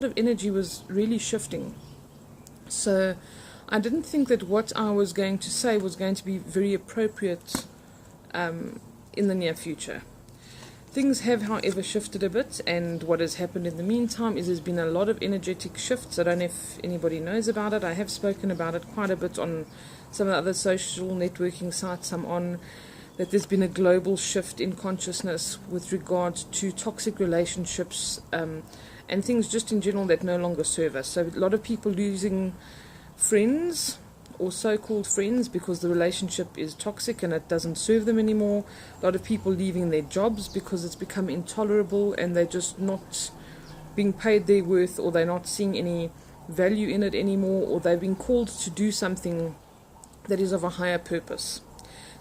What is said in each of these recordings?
of energy was really shifting. So I didn't think that what I was going to say was going to be very appropriate in the near future. Things have, however, shifted a bit, and what has happened in the meantime is there's been a lot of energetic shifts. I don't know if anybody knows about it. I have spoken about it quite a bit on some of the other social networking sites I'm on, that there's been a global shift in consciousness with regard to toxic relationships and things just in general that no longer serve us. So a lot of people losing friends or so-called friends because the relationship is toxic and it doesn't serve them anymore. A lot of people leaving their jobs because it's become intolerable and they're just not being paid their worth, or they're not seeing any value in it anymore, or they've been called to do something that is of a higher purpose.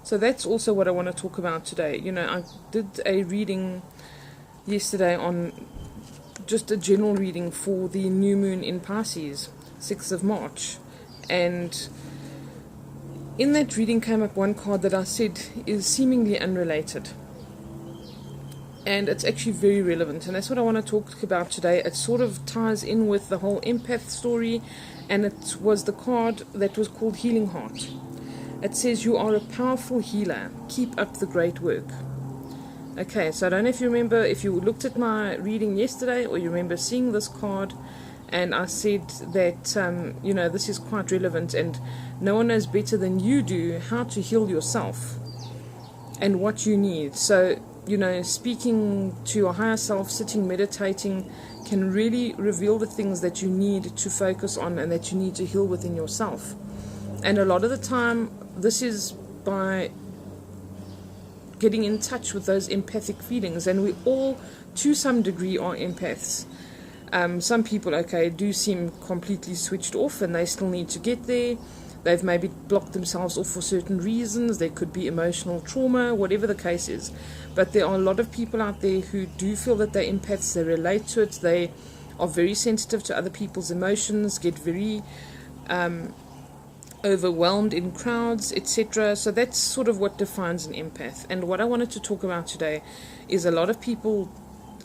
So that's also what I want to talk about today. You know, I did a reading yesterday on just a general reading for the new moon in Pisces, 6th of March. And in that reading came up one card that I said is seemingly unrelated. And it's actually very relevant. And that's what I want to talk about today. It sort of ties in with the whole empath story. And it was the card that was called Healing Heart. It says, "You are a powerful healer. Keep up the great work." Okay, so I don't know if you remember, if you looked at my reading yesterday, or you remember seeing this card, and I said that, you know, this is quite relevant, and no one knows better than you do how to heal yourself and what you need. So, you know, speaking to your higher self, sitting, meditating, can really reveal the things that you need to focus on and that you need to heal within yourself. And a lot of the time, this is by getting in touch with those empathic feelings, and we all, to some degree, are empaths. Some people, okay, do seem completely switched off and they still need to get there. They've maybe blocked themselves off for certain reasons. There could be emotional trauma, whatever the case is. But there are a lot of people out there who do feel that they're empaths. They relate to it. They are very sensitive to other people's emotions, get very overwhelmed in crowds, etc. So that's sort of what defines an empath. And what I wanted to talk about today is a lot of people,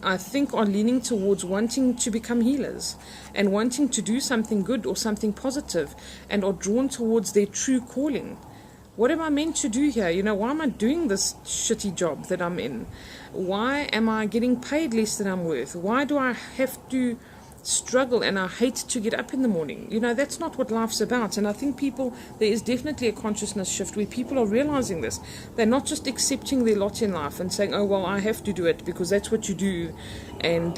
I think, are leaning towards wanting to become healers and wanting to do something good or something positive, and are drawn towards their true calling. What am I meant to do here? You know, why am I doing this shitty job that I'm in? Why am I getting paid less than I'm worth? Why do I have to struggle and I hate to get up in the morning? You know, that's not what life's about. And I think there is definitely a consciousness shift where people are realizing this. They're not just accepting their lot in life and saying, oh, well, I have to do it because that's what you do. And,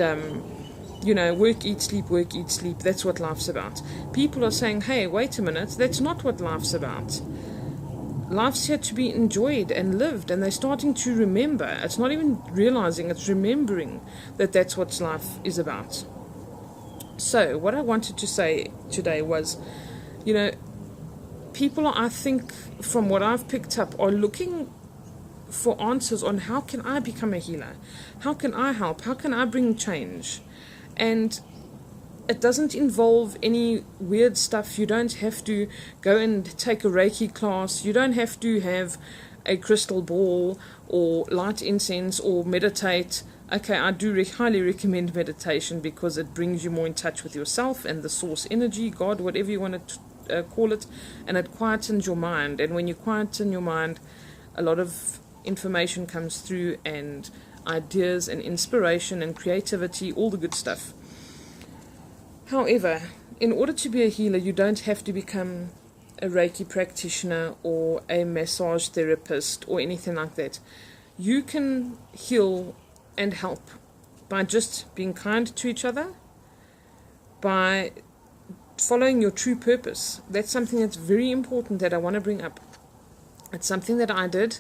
you know, work, eat, sleep, that's what life's about. People are saying, hey, wait a minute, that's not what life's about. Life's here to be enjoyed and lived, and they're starting to remember. It's not even realizing, it's remembering that that's what life is about. So what I wanted to say today was, you know, people are, I think, from what I've picked up, are looking for answers on how can I become a healer? How can I help? How can I bring change? And it doesn't involve any weird stuff. You don't have to go and take a Reiki class. You don't have to have a crystal ball or light incense or meditate. Okay, I do highly recommend meditation because it brings you more in touch with yourself and the source energy, God, whatever you want to call it, and it quietens your mind. And when you quieten your mind, a lot of information comes through, and ideas and inspiration and creativity, all the good stuff. However, in order to be a healer, you don't have to become a Reiki practitioner or a massage therapist or anything like that. You can heal and help by just being kind to each other, by following your true purpose. That's something that's very important that I want to bring up. It's something that I did.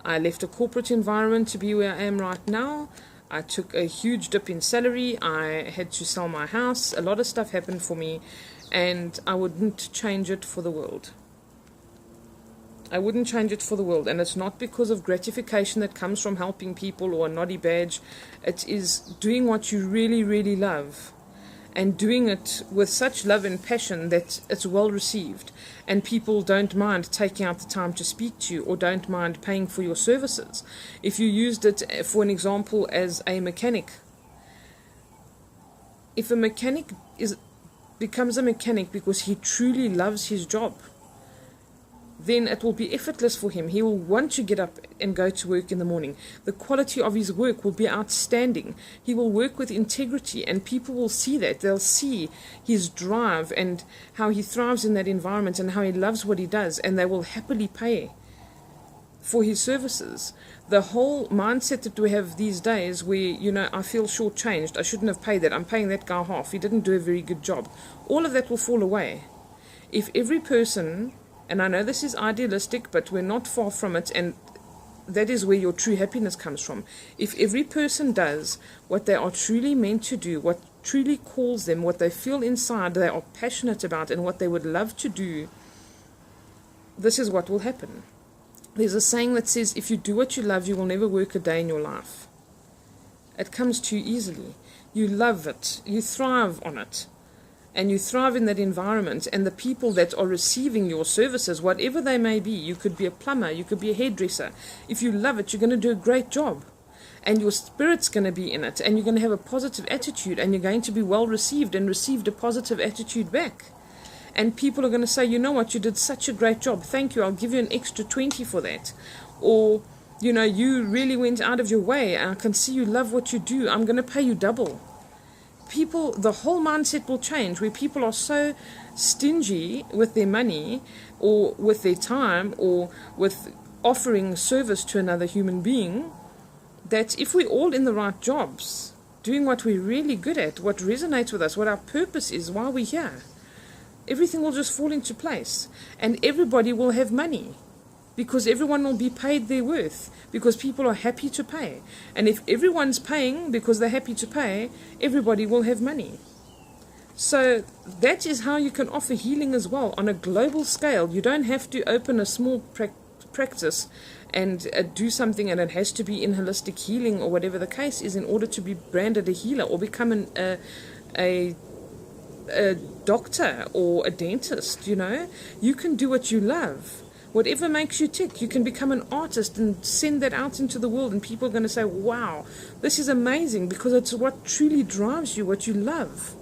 I left a corporate environment to be where I am right now. I took a huge dip in salary. I had to sell my house. A lot of stuff happened for me, and I wouldn't change it for the world. I wouldn't change it for the world. And it's not because of gratification that comes from helping people or a naughty badge. It is doing what you really, really love, and doing it with such love and passion that it's well received, and people don't mind taking out the time to speak to you, or don't mind paying for your services. If you used it, for an example, as a mechanic, if a mechanic becomes a mechanic because he truly loves his job, then it will be effortless for him. He will want to get up and go to work in the morning. The quality of his work will be outstanding. He will work with integrity, and people will see that. They'll see his drive and how he thrives in that environment and how he loves what he does, and they will happily pay for his services. The whole mindset that we have these days where, I feel shortchanged, I shouldn't have paid that, I'm paying that guy half, he didn't do a very good job. All of that will fall away. If every person, and I know this is idealistic, but we're not far from it, and that is where your true happiness comes from. If every person does what they are truly meant to do, what truly calls them, what they feel inside they are passionate about, and what they would love to do, this is what will happen. There's a saying that says, if you do what you love, you will never work a day in your life. It comes to you easily. You love it. You thrive on it. And you thrive in that environment. And the people that are receiving your services, whatever they may be, you could be a plumber, you could be a hairdresser. If you love it, you're going to do a great job. And your spirit's going to be in it. And you're going to have a positive attitude. And you're going to be well received and received a positive attitude back. And people are going to say, you know what, you did such a great job. Thank you. I'll give you an extra 20 for that. Or, you really went out of your way. I can see you love what you do. I'm going to pay you double. People, the whole mindset will change where people are so stingy with their money or with their time or with offering service to another human being, that if we're all in the right jobs, doing what we're really good at, what resonates with us, what our purpose is, why we're here, everything will just fall into place, and everybody will have money because everyone will be paid their worth because people are happy to pay. And if everyone's paying because they're happy to pay, everybody will have money. So that is how you can offer healing as well on a global scale. You don't have to open a small practice and do something, and it has to be in holistic healing or whatever the case is in order to be branded a healer or become a doctor or a dentist. You can do what you love, whatever makes you tick. You can become an artist and send that out into the world, and people are going to say, wow, this is amazing, because it's what truly drives you, what you love,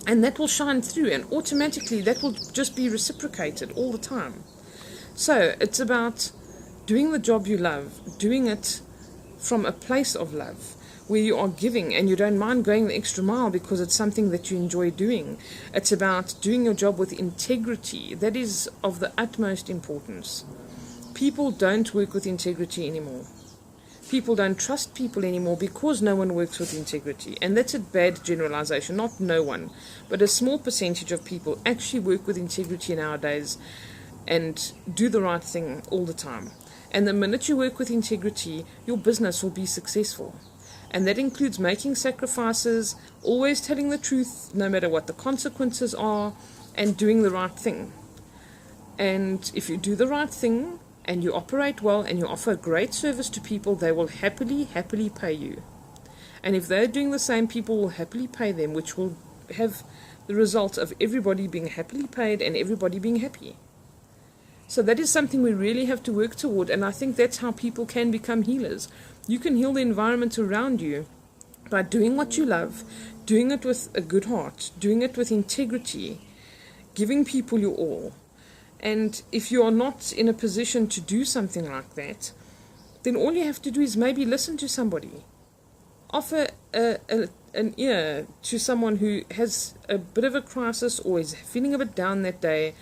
and that will shine through, and automatically that will just be reciprocated all the time. So it's about doing the job you love, doing it from a place of love, where you are giving and you don't mind going the extra mile because it's something that you enjoy doing. It's about doing your job with integrity. That is of the utmost importance. People don't work with integrity anymore. People don't trust people anymore because no one works with integrity. And that's a bad generalization, not no one, but a small percentage of people actually work with integrity nowadays and do the right thing all the time. And the minute you work with integrity, your business will be successful. And that includes making sacrifices, always telling the truth, no matter what the consequences are, and doing the right thing. And if you do the right thing, and you operate well, and you offer great service to people, they will happily pay you. And if they're doing the same, people will happily pay them, which will have the result of everybody being happily paid and everybody being happy. So that is something we really have to work toward, and I think that's how people can become healers. You can heal the environment around you by doing what you love, doing it with a good heart, doing it with integrity, giving people your all. And if you are not in a position to do something like that, then all you have to do is maybe listen to somebody. Offer an ear to someone who has a bit of a crisis or is feeling a bit down that day.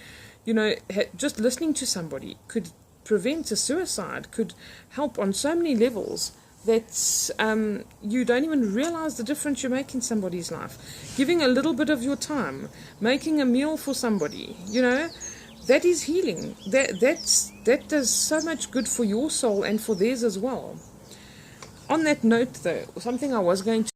Just listening to somebody could prevent a suicide, could help on so many levels that you don't even realize the difference you make in somebody's life. Giving a little bit of your time, making a meal for somebody, that is healing. That does so much good for your soul and for theirs as well. On that note, though, something I was going to